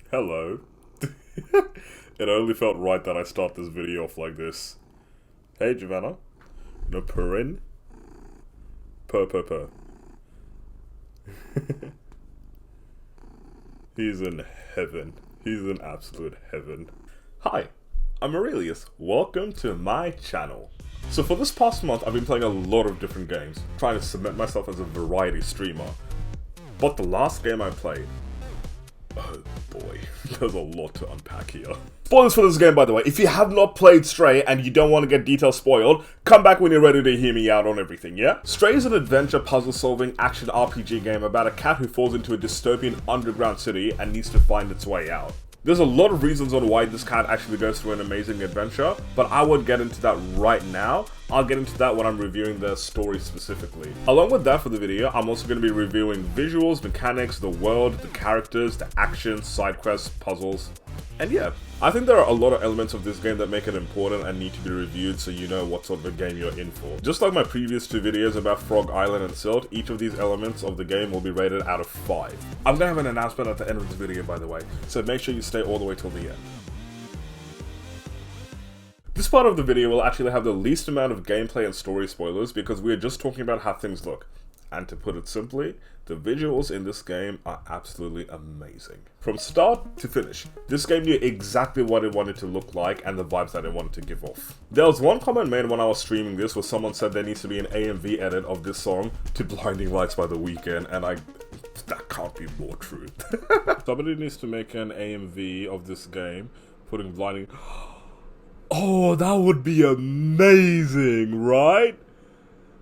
Hello. It only felt right that I start this video off like this. Hey, Giovanna. No purring. Purr. He's in heaven. He's in absolute heaven. Hi, I'm Aurelius. Welcome to my channel. So for this past month, I've been playing a lot of different games, trying to cement myself as a variety streamer. But the last game I played, oh boy, there's a lot to unpack here. Spoilers for this game, by the way. If you have not played Stray and you don't want to get details spoiled, come back when you're ready to hear me out on everything, yeah? Stray is an adventure, puzzle-solving, action RPG game about a cat who falls into a dystopian underground city and needs to find its way out. There's a lot of reasons on why this cat actually goes through an amazing adventure, but I won't get into that right now. I'll get into that when I'm reviewing the story specifically. Along with that for the video, I'm also going to be reviewing visuals, mechanics, the world, the characters, the action, side quests, puzzles, and yeah. I think there are a lot of elements of this game that make it important and need to be reviewed so you know what sort of a game you're in for. Just like my previous two videos about Frog Island and Silt, each of these elements of the game will be rated out of 5. I'm gonna have an announcement at the end of this video, by the way, so make sure you stay all the way till the end. This part of the video will actually have the least amount of gameplay and story spoilers because we are just talking about how things look. And to put it simply, the visuals in this game are absolutely amazing. From start to finish, this game knew exactly what it wanted to look like and the vibes that it wanted to give off. There was one comment made when I was streaming this where someone said there needs to be an AMV edit of this song to Blinding Lights by The Weeknd, and that can't be more true. Somebody needs to make an AMV of this game, putting Blinding... Oh, that would be amazing, right?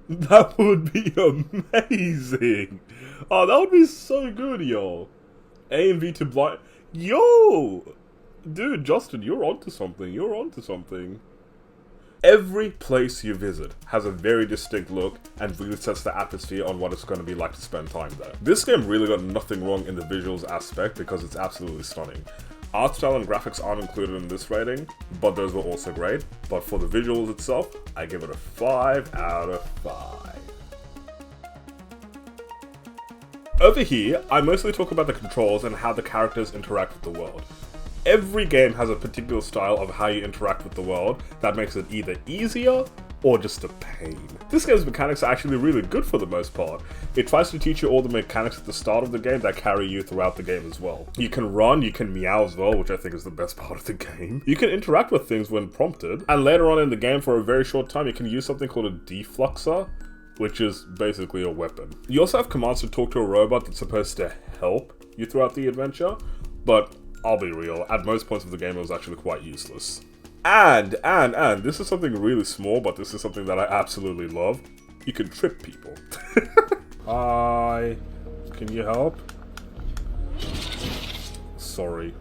That would be amazing. Oh, that would be so good, yo. AMV to blind... Yo! Dude, Justin, you're onto something. You're onto something. Every place you visit has a very distinct look and really sets the atmosphere on what it's going to be like to spend time there. This game really got nothing wrong in the visuals aspect because it's absolutely stunning. Art style and graphics aren't included in this rating, but those were also great. But for the visuals itself, I give it a 5 out of 5. Over here, I mostly talk about the controls and how the characters interact with the world. Every game has a particular style of how you interact with the world that makes it either easier or just a pain. This game's mechanics are actually really good for the most part. It tries to teach you all the mechanics at the start of the game that carry you throughout the game as well. You can run, you can meow as well, which I think is the best part of the game. You can interact with things when prompted, and later on in the game for a very short time you can use something called a defluxer, which is basically a weapon. You also have commands to talk to a robot that's supposed to help you throughout the adventure, but I'll be real, at most points of the game it was actually quite useless. And, this is something really small, but this is something that I absolutely love. You can trip people. Hi, can you help? Sorry.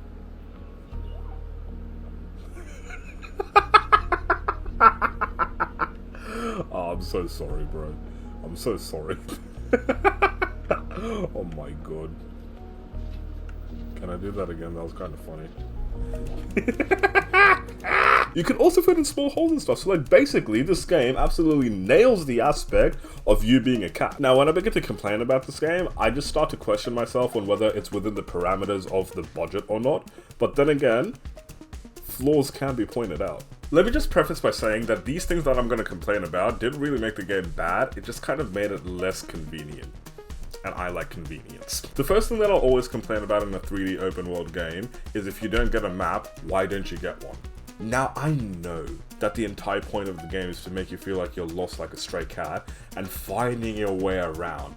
Oh, I'm so sorry, bro. I'm so sorry. Oh my god. Can I do that again? That was kind of funny. You can also fit in small holes and stuff, so like basically this game absolutely nails the aspect of you being a cat. Now when I begin to complain about this game, I just start to question myself on whether it's within the parameters of the budget or not, but then again, flaws can be pointed out. Let me just preface by saying that these things that I'm going to complain about didn't really make the game bad, it just kind of made it less convenient. And I like convenience. The first thing that I'll always complain about in a 3D open world game is if you don't get a map, why don't you get one? Now I know that the entire point of the game is to make you feel like you're lost like a stray cat and finding your way around.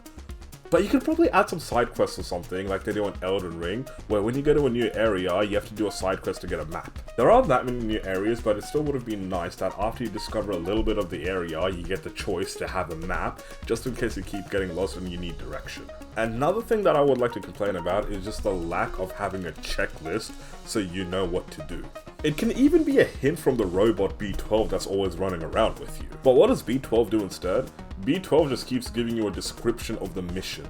But you could probably add some side quests or something like they do in Elden Ring, where when you go to a new area, you have to do a side quest to get a map. There aren't that many new areas, but it still would have been nice that after you discover a little bit of the area, you get the choice to have a map, just in case you keep getting lost and you need direction. Another thing that I would like to complain about is just the lack of having a checklist so you know what to do. It can even be a hint from the robot B12 that's always running around with you. But what does B12 do instead? B12 just keeps giving you a description of the mission.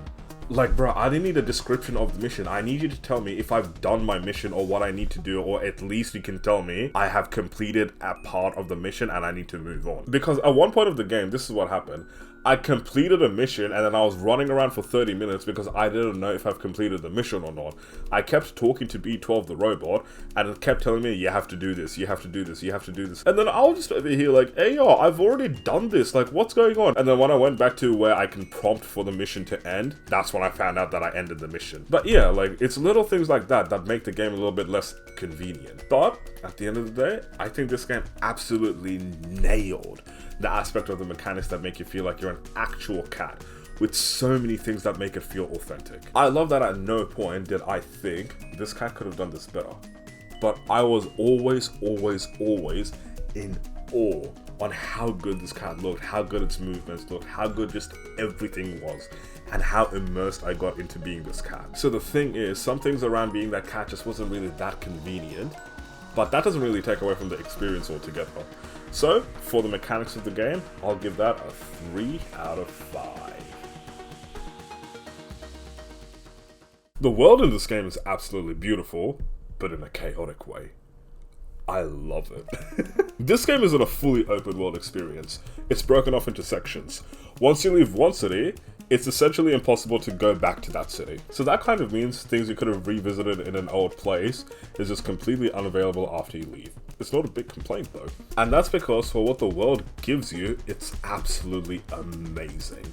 Like, bro, I didn't need a description of the mission. I need you to tell me if I've done my mission or what I need to do, or at least you can tell me I have completed a part of the mission and I need to move on. Because at one point of the game, this is what happened. I completed a mission and then I was running around for 30 minutes because I didn't know if I've completed the mission or not. I kept talking to B12 the robot and it kept telling me, you have to do this, you have to do this, you have to do this. And then I was just over here like, hey yo, I've already done this, like what's going on? And then when I went back to where I can prompt for the mission to end, that's when I found out that I ended the mission. But yeah, like it's little things like that that make the game a little bit less convenient. But at the end of the day, I think this game absolutely nailed the aspect of the mechanics that make you feel like you're an actual cat, with so many things that make it feel authentic. I love that at no point did I think this cat could have done this better. But I was always in awe on how good this cat looked, how good its movements looked, how good just everything was, and how immersed I got into being this cat. So the thing is, some things around being that cat just wasn't really that convenient, but that doesn't really take away from the experience altogether. So, for the mechanics of the game, I'll give that a 3 out of 5. The world in this game is absolutely beautiful, but in a chaotic way. I love it. This game isn't a fully open world experience. It's broken off into sections. Once you leave one city, it's essentially impossible to go back to that city. So that kind of means things you could have revisited in an old place is just completely unavailable after you leave. It's not a big complaint though. And that's because for what the world gives you, it's absolutely amazing.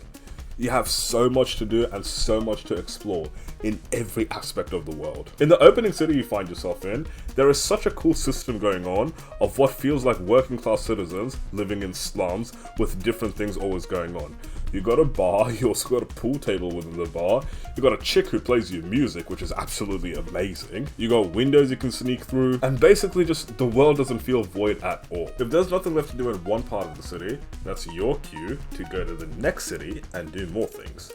You have so much to do and so much to explore in every aspect of the world. In the opening city you find yourself in, there is such a cool system going on of what feels like working class citizens living in slums with different things always going on. You got a bar, you also got a pool table within the bar, you got a chick who plays you music, which is absolutely amazing, you got windows you can sneak through, and basically just the world doesn't feel void at all. If there's nothing left to do in one part of the city, that's your cue to go to the next city and do more things.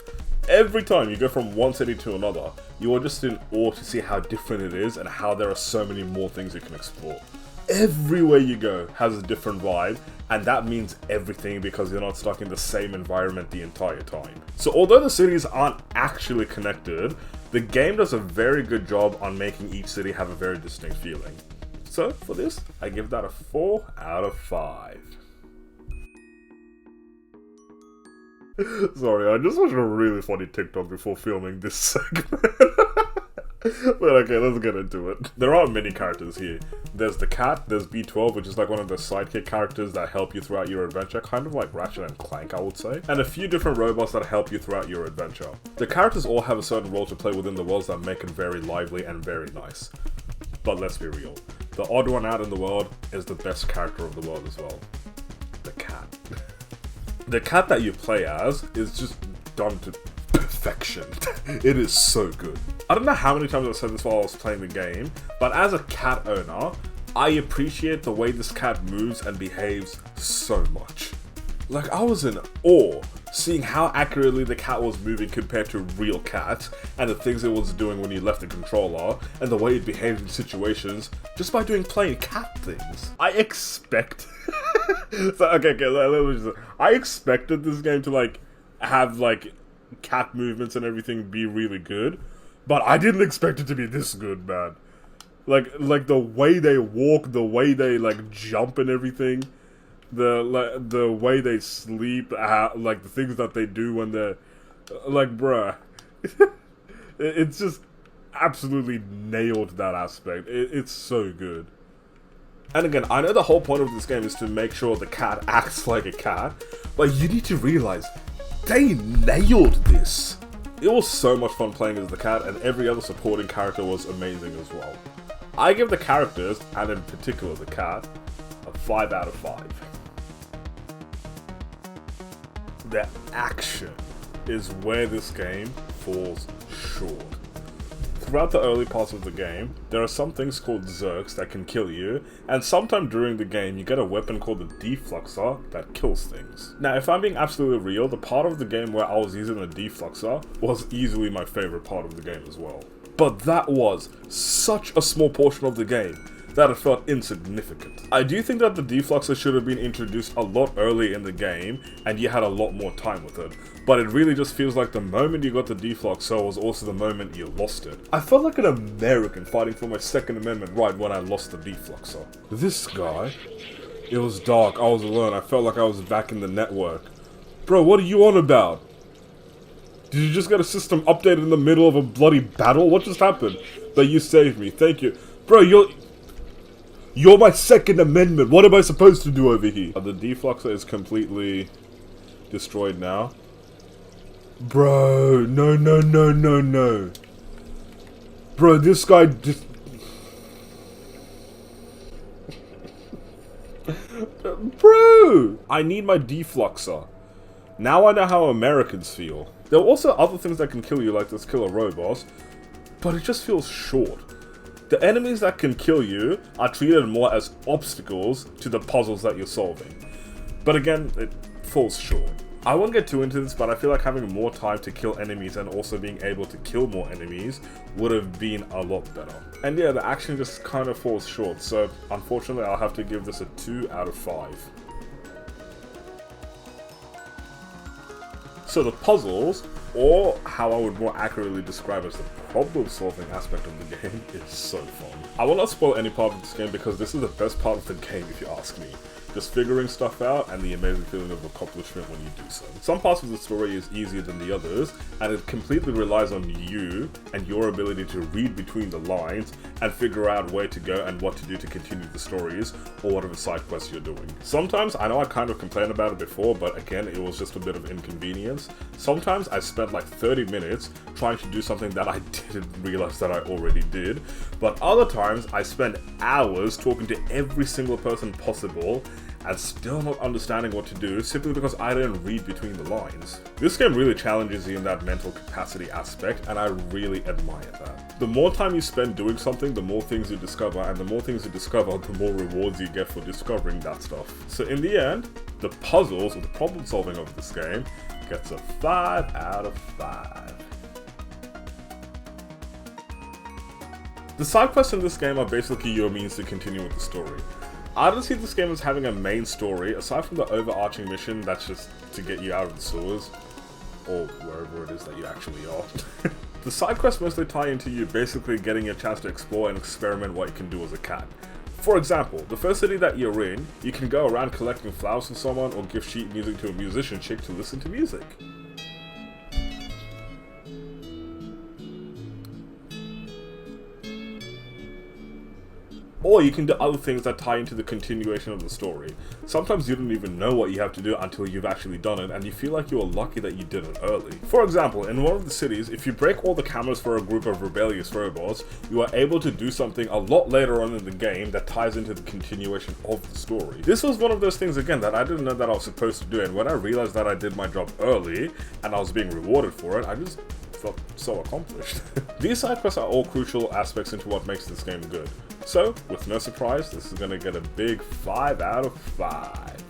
Every time you go from one city to another, you are just in awe to see how different it is and how there are so many more things you can explore. Everywhere you go has a different vibe, and that means everything because you're not stuck in the same environment the entire time. So although the cities aren't actually connected, the game does a very good job on making each city have a very distinct feeling. So for this, I give that a 4 out of 5. Sorry, I just watched a really funny TikTok before filming this segment. But okay, let's get into it. There are many characters here. There's the cat, there's B12, which is like one of the sidekick characters that help you throughout your adventure, kind of like Ratchet and Clank, I would say. And a few different robots that help you throughout your adventure. The characters all have a certain role to play within the worlds that make it very lively and very nice. But let's be real, the odd one out in the world is the best character of the world as well. The cat. The cat that you play as is just done to perfection. It is so good. I don't know how many times I've said this while I was playing the game, but as a cat owner, I appreciate the way this cat moves and behaves so much. Like, I was in awe seeing how accurately the cat was moving compared to real cats, and the things it was doing when you left the controller, and the way it behaved in situations, just by doing plain cat things. I expect... I expected this game to, like, have, like, cat movements and everything be really good, but I didn't expect it to be this good, man. Like the way they walk, the way they, like, jump and everything, the way they sleep, like, the things that they do when they're, like, bruh. It's just absolutely nailed that aspect. It's so good. And again, I know the whole point of this game is to make sure the cat acts like a cat, but you need to realize, they nailed this! It was so much fun playing as the cat, and every other supporting character was amazing as well. I give the characters, and in particular the cat, a 5 out of 5. The action is where this game falls short. Throughout the early parts of the game, there are some things called Zerks that can kill you, and sometime during the game you get a weapon called the Defluxer that kills things. Now, if I'm being absolutely real, the part of the game where I was using the Defluxer was easily my favorite part of the game as well. But that was such a small portion of the game that it felt insignificant. I do think that the Defluxer should have been introduced a lot earlier in the game, and you had a lot more time with it. But it really just feels like the moment you got the Defluxer was also the moment you lost it. I felt like an American fighting for my Second Amendment right when I lost the Defluxer. This guy, it was dark, I was alone, I felt like I was back in the network. Bro, what are you on about? Did you just get a system update in the middle of a bloody battle? What just happened? But you saved me, thank you. Bro, you're my second amendment. What am I supposed to do over here? The defluxer is completely destroyed now. Bro, no, no, no, no, no. Bro, this guy just... Bro! I need my defluxer. Now I know how Americans feel. There are also other things that can kill you, like this killer robot, but it just feels short. The enemies that can kill you are treated more as obstacles to the puzzles that you're solving. But again, it falls short. I won't get too into this, but I feel like having more time to kill enemies and also being able to kill more enemies would have been a lot better. And yeah, the action just kind of falls short, so unfortunately I'll have to give this a 2 out of 5. So the puzzles, or how I would more accurately describe as the problem-solving aspect of the game, is so fun. I will not spoil any part of this game because this is the best part of the game if you ask me. Just figuring stuff out and the amazing feeling of accomplishment when you do so. Some parts of the story is easier than the others, and it completely relies on you and your ability to read between the lines and figure out where to go and what to do to continue the stories or whatever side quests you're doing. Sometimes, I know I kind of complained about it before, but again, it was just a bit of inconvenience. Sometimes I spent like 30 minutes trying to do something that I didn't realize that I already did, but other times I spent hours talking to every single person possible and still not understanding what to do simply because I didn't read between the lines. This game really challenges you in that mental capacity aspect, and I really admire that. The more time you spend doing something, the more things you discover, and the more things you discover, the more rewards you get for discovering that stuff. So in the end, the puzzles or the problem solving of this game gets a 5 out of 5. The side quests in this game are basically your means to continue with the story. I don't see this game as having a main story, aside from the overarching mission that's just to get you out of the sewers, or wherever it is that you actually are. The side quests mostly tie into you basically getting a chance to explore and experiment what you can do as a cat. For example, the first city that you're in, you can go around collecting flowers from someone or give sheet music to a musician chick to listen to music. Or you can do other things that tie into the continuation of the story. Sometimes you don't even know what you have to do until you've actually done it, and you feel like you were lucky that you did it early. For example, in one of the cities, if you break all the cameras for a group of rebellious robots, you are able to do something a lot later on in the game that ties into the continuation of the story. This was one of those things, again, that I didn't know that I was supposed to do, and when I realized that I did my job early, and I was being rewarded for it, I just felt so accomplished. These side quests are all crucial aspects into what makes this game good. So, with no surprise, this is gonna get a big 5 out of 5.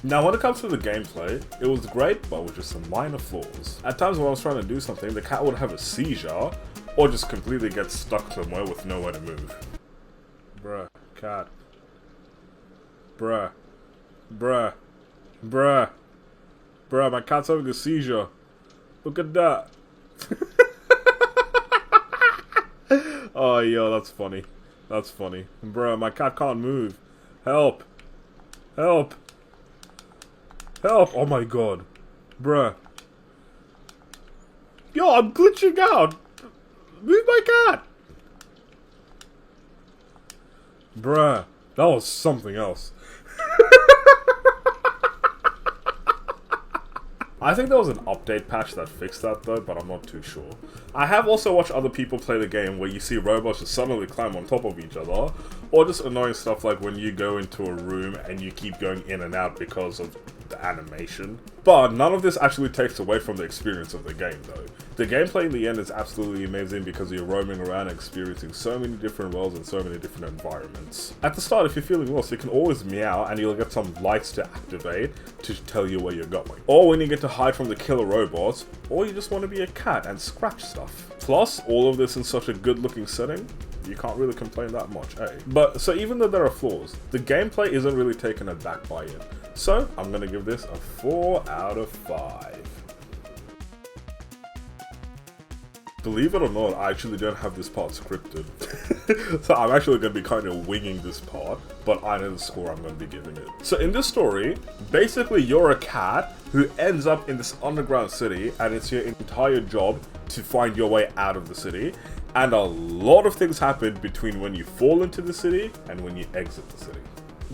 Now when it comes to the gameplay, it was great, but with just some minor flaws. At times when I was trying to do something, the cat would have a seizure, or just completely get stuck somewhere with nowhere to move. Bruh, cat. Bruh. Bruh. Bruh. Bruh, my cat's having a seizure. Look at that. Oh, yo, that's funny. That's funny. Bruh, my cat can't move. Help. Help. Help. Oh my god. Bruh. Yo, I'm glitching out. Move my cat. Bruh. That was something else. I think there was an update patch that fixed that though, but I'm not too sure. I have also watched other people play the game where you see robots just suddenly climb on top of each other, or just annoying stuff like when you go into a room and you keep going in and out because of the animation. But none of this actually takes away from the experience of the game though. The gameplay in the end is absolutely amazing because you're roaming around and experiencing so many different worlds and so many different environments. At the start, if you're feeling lost, you can always meow and you'll get some lights to activate to tell you where you're going. Or when you get to hide from the killer robots, or you just want to be a cat and scratch stuff. Plus, all of this in such a good looking setting, you can't really complain that much, eh? But, so even though there are flaws, the gameplay isn't really taken aback by it. So, I'm gonna give this a 4 out of 5. Believe it or not, I actually don't have this part scripted. So I'm actually going to be kind of winging this part, but I know the score I'm going to be giving it. So in this story, basically you're a cat who ends up in this underground city, and it's your entire job to find your way out of the city. And a lot of things happen between when you fall into the city and when you exit the city.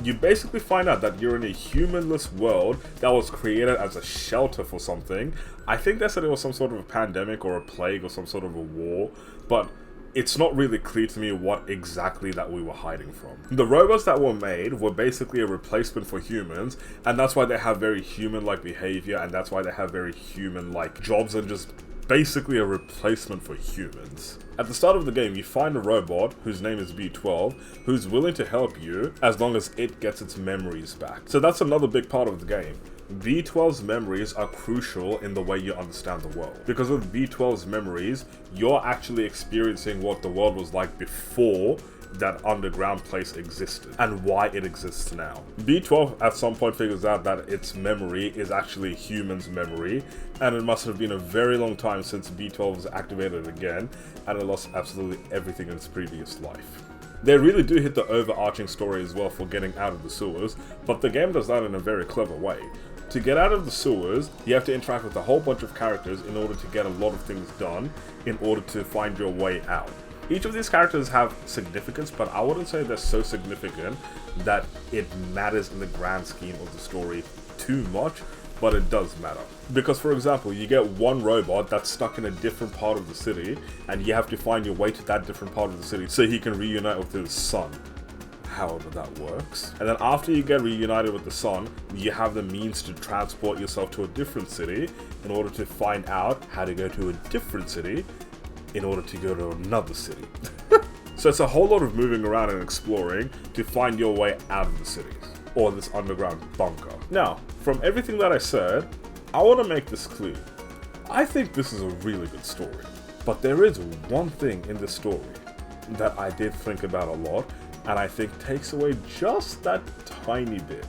You basically find out that you're in a humanless world that was created as a shelter for something. I think they said it was some sort of a pandemic or a plague or some sort of a war, but it's not really clear to me what exactly that we were hiding from. The robots that were made were basically a replacement for humans, and that's why they have very human-like behavior, and that's why they have very human-like jobs, and just basically a replacement for humans. At the start of the game, you find a robot whose name is B12, who's willing to help you as long as it gets its memories back. So that's another big part of the game. B12's memories are crucial in the way you understand the world. Because with B12's memories, you're actually experiencing what the world was like before that underground place existed and why it exists now. B12 at some point figures out that its memory is actually human's memory, and it must have been a very long time since B12 was activated again, and it lost absolutely everything in its previous life. They really do hit the overarching story as well for getting out of the sewers, but the game does that in a very clever way. To get out of the sewers, you have to interact with a whole bunch of characters in order to get a lot of things done in order to find your way out. Each of these characters have significance, but I wouldn't say they're so significant that it matters in the grand scheme of the story too much, but it does matter. Because for example, you get one robot that's stuck in a different part of the city, and you have to find your way to that different part of the city so he can reunite with his son. However that works. And then after you get reunited with the son, you have the means to transport yourself to a different city in order to find out how to go to a different city in order to go to another city. So it's a whole lot of moving around and exploring to find your way out of the city, or this underground bunker. Now, from everything that I said, I want to make this clear. I think this is a really good story, but there is one thing in this story that I did think about a lot, and I think takes away just that tiny bit.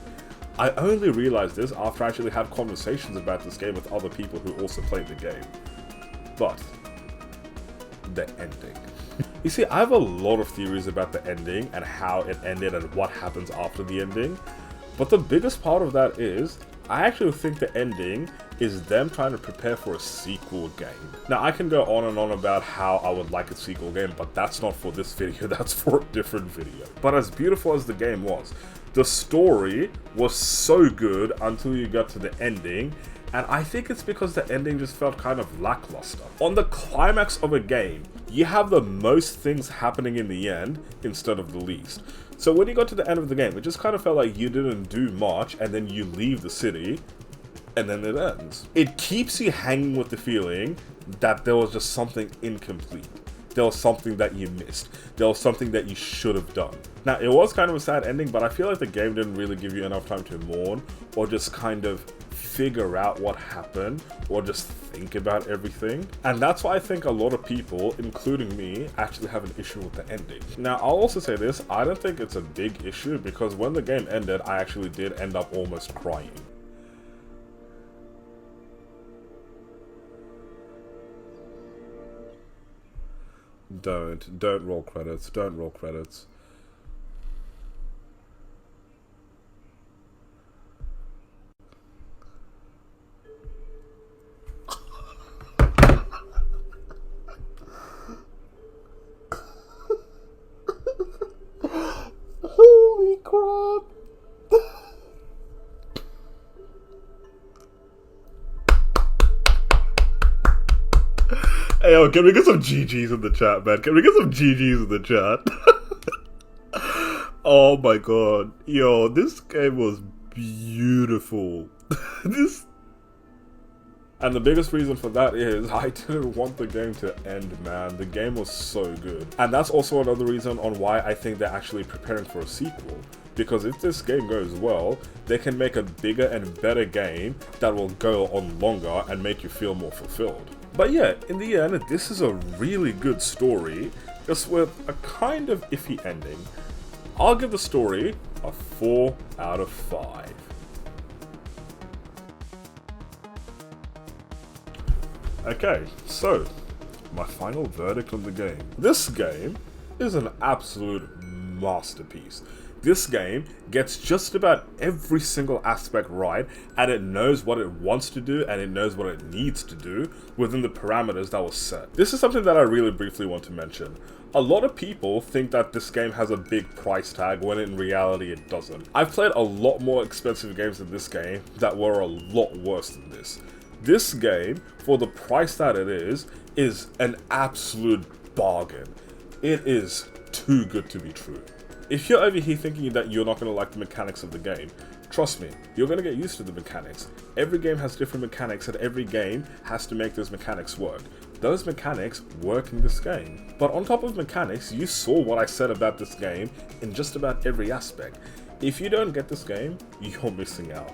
I only realized this after I actually had conversations about this game with other people who also played the game. But the ending. You see, I have a lot of theories about the ending and how it ended and what happens after the ending, but the biggest part of that is I actually think the ending is them trying to prepare for a sequel game. Now, I can go on and on about how I would like a sequel game, but that's not for this video, that's for a different video. But as beautiful as the game was, the story was so good until you got to the ending, and I think it's because the ending just felt kind of lackluster. On the climax of a game, you have the most things happening in the end instead of the least. So when you got to the end of the game, it just kind of felt like you didn't do much, and then you leave the city, and then it ends. It keeps you hanging with the feeling that there was just something incomplete. There was something that you missed. There was something that you should have done. Now, it was kind of a sad ending, but I feel like the game didn't really give you enough time to mourn, or just kind of figure out what happened, or just think about everything. And that's why I think a lot of people, including me, actually have an issue with the ending. Now, I'll also say this, I don't think it's a big issue, because when the game ended, I actually did end up almost crying. Don't roll credits, don't roll credits. Holy crap! Hey, yo, can we get some GGs in the chat, man? Can we get some GGs in the chat? Oh my god. Yo, this game was beautiful. And the biggest reason for that is I didn't want the game to end, man. The game was so good. And that's also another reason on why I think they're actually preparing for a sequel. Because if this game goes well, they can make a bigger and better game that will go on longer and make you feel more fulfilled. But yeah, in the end, this is a really good story, just with a kind of iffy ending. I'll give the story a 4 out of 5. Okay, so my final verdict on the game. This game is an absolute masterpiece. This game gets just about every single aspect right, and it knows what it wants to do and it knows what it needs to do within the parameters that was set. This is something that I really briefly want to mention. A lot of people think that this game has a big price tag when in reality it doesn't. I've played a lot more expensive games than this game that were a lot worse than this. This game, for the price that it is an absolute bargain. It is too good to be true. If you're over here thinking that you're not going to like the mechanics of the game, trust me, you're going to get used to the mechanics. Every game has different mechanics and every game has to make those mechanics work. Those mechanics work in this game. But on top of mechanics, you saw what I said about this game in just about every aspect. If you don't get this game, you're missing out.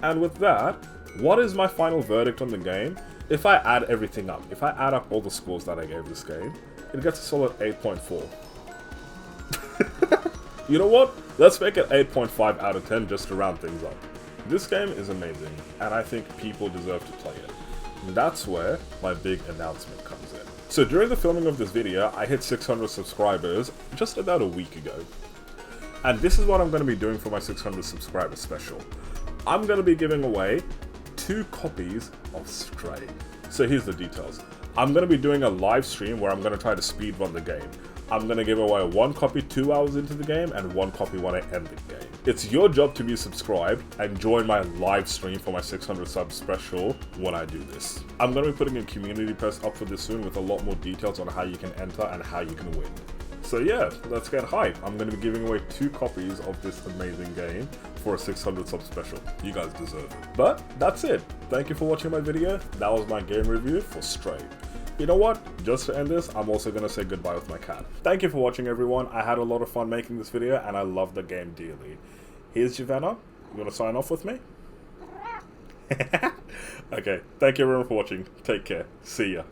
And with that, what is my final verdict on the game? If I add everything up, if I add up all the scores that I gave this game, it gets a solid 8.4. You know what? Let's make it 8.5 out of 10 just to round things up. This game is amazing, and I think people deserve to play it. And that's where my big announcement comes in. So during the filming of this video, I hit 600 subscribers just about a week ago. And this is what I'm going to be doing for my 600 subscriber special. I'm going to be giving away 2 copies of Stray. So here's the details. I'm going to be doing a live stream where I'm going to try to speedrun the game. I'm going to give away 1 copy 2 hours into the game and 1 copy when I end the game. It's your job to be subscribed and join my live stream for my 600 sub special when I do this. I'm going to be putting a community post up for this soon with a lot more details on how you can enter and how you can win. So yeah, let's get hype. I'm going to be giving away 2 copies of this amazing game for a 600 sub special. You guys deserve it. But that's it. Thank you for watching my video. That was my game review for Stray. You know what? Just to end this, I'm also going to say goodbye with my cat. Thank you for watching, everyone. I had a lot of fun making this video, and I love the game dearly. Here's Giovanna. You want to sign off with me? Okay, thank you everyone for watching. Take care. See ya.